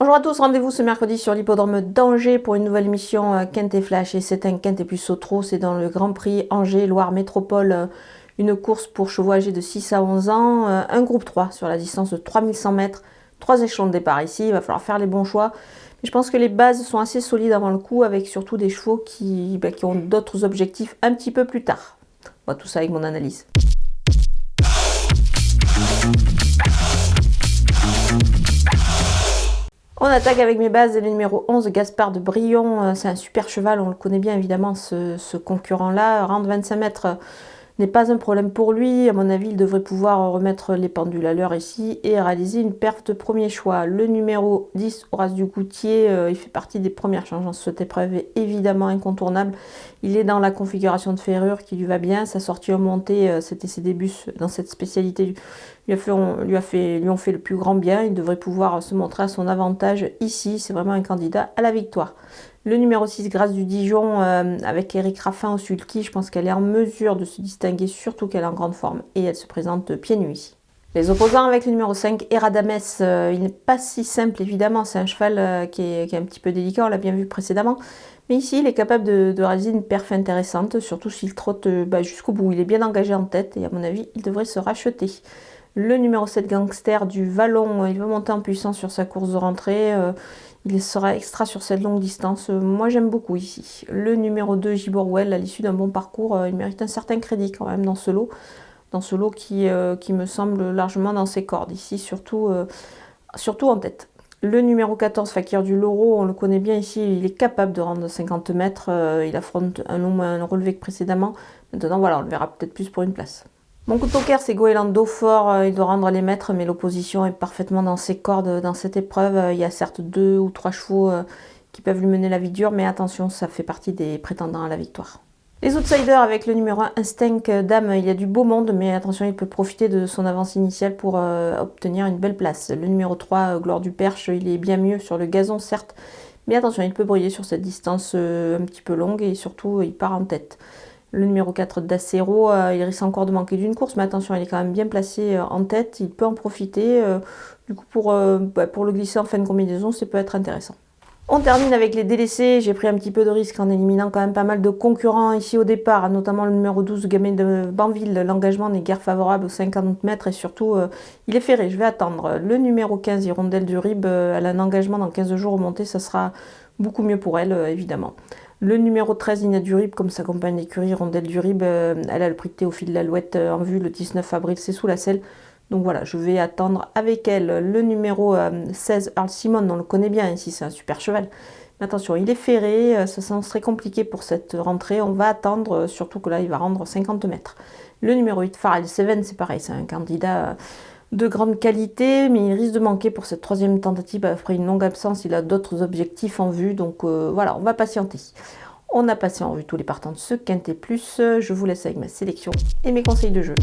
Bonjour à tous, rendez-vous ce mercredi sur l'hippodrome d'Angers pour une nouvelle émission Quintet Flash. Et c'est un Quintet plus Sautreau, c'est dans le Grand Prix Angers-Loire Métropole, une course pour chevaux âgés de 6 à 11 ans, un groupe 3 sur la distance de 3100 mètres, 3 échelons de départ ici, il va falloir faire les bons choix. Mais je pense que les bases sont assez solides avant le coup, avec surtout des chevaux qui ont d'autres objectifs un petit peu plus tard. Bon, tout ça avec mon analyse. On attaque avec mes bases et le numéro 11, Gaspard de Brion. C'est un super cheval, on le connaît bien évidemment, ce concurrent-là. Rendre 25 mètres n'est pas un problème pour lui. À mon avis, il devrait pouvoir remettre les pendules à l'heure ici et réaliser une perf de premier choix. Le numéro 10, Horace Dugoutier, il fait partie des premières changements sur cette épreuve, est évidemment incontournable. Il est dans la configuration de ferrure qui lui va bien. Sa sortie en montée, c'était ses débuts dans cette spécialité, lui ont fait le plus grand bien. Il devrait pouvoir se montrer à son avantage ici. C'est vraiment un candidat à la victoire. Le numéro 6, Grâce du Dijon, avec Eric Raffin au sulky, je pense qu'elle est en mesure de se distinguer, surtout qu'elle est en grande forme et elle se présente pieds nus ici. Les opposants avec le numéro 5, Eradames, il n'est pas si simple évidemment, c'est un cheval qui est un petit peu délicat, on l'a bien vu précédemment. Mais ici, il est capable de réaliser une perf intéressante, surtout s'il trotte jusqu'au bout. Il est bien engagé en tête et à mon avis, il devrait se racheter. Le numéro 7, Gangster du Vallon, il va monter en puissance sur sa course de rentrée. Il sera extra sur cette longue distance. Moi, j'aime beaucoup ici. Le numéro 2, Giborwell, à l'issue d'un bon parcours, il mérite un certain crédit quand même dans ce lot. Dans ce lot qui me semble largement dans ses cordes. Ici, surtout en tête. Le numéro 14, Fakir du Loro, on le connaît bien ici. Il est capable de rendre 50 mètres. Il affronte un relevé que précédemment. Maintenant, voilà, on le verra peut-être plus pour une place. Mon coup de poker, c'est Goéland Daupfort. Il doit rendre les mètres, mais l'opposition est parfaitement dans ses cordes dans cette épreuve. Il y a certes 2 ou 3 chevaux qui peuvent lui mener la vie dure, mais attention, ça fait partie des prétendants à la victoire. Les outsiders avec le numéro 1, Instinct Dame, il y a du beau monde, mais attention, il peut profiter de son avance initiale pour obtenir une belle place. Le numéro 3, Gloire du Perche, il est bien mieux sur le gazon, certes, mais attention, il peut briller sur cette distance un petit peu longue et surtout, il part en tête. Le numéro 4, Dacero, il risque encore de manquer d'une course, mais attention, il est quand même bien placé en tête, il peut en profiter. Du coup, pour le glisser en fin de combinaison, ça peut être intéressant. On termine avec les délaissés. J'ai pris un petit peu de risque en éliminant quand même pas mal de concurrents ici au départ, notamment le numéro 12, Gamet de Banville. L'engagement n'est guère favorable aux 50 mètres et surtout, il est ferré, je vais attendre. Le numéro 15, Hirondelle du Rib, elle a un engagement dans 15 jours remonté, ça sera beaucoup mieux pour elle, évidemment. Le numéro 13, Ina Durib, comme sa compagne d'écurie, Rondelle Durib, elle a le prix de Théophile Lalouette en vue le 19 avril, c'est sous la selle. Donc voilà, je vais attendre avec elle. Le numéro 16, Earl Simon, on le connaît bien ici, c'est un super cheval. Mais attention, il est ferré, ça serait compliqué pour cette rentrée. On va attendre, surtout que là, il va rendre 50 mètres. Le numéro 8, Pharrell Seven, c'est pareil, c'est un candidat de grande qualité, mais il risque de manquer pour cette troisième tentative. Après une longue absence, il a d'autres objectifs en vue, donc voilà, on va patienter. On a passé en vue tous les partants de ce Quintet Plus. Je vous laisse avec ma sélection et mes conseils de jeu.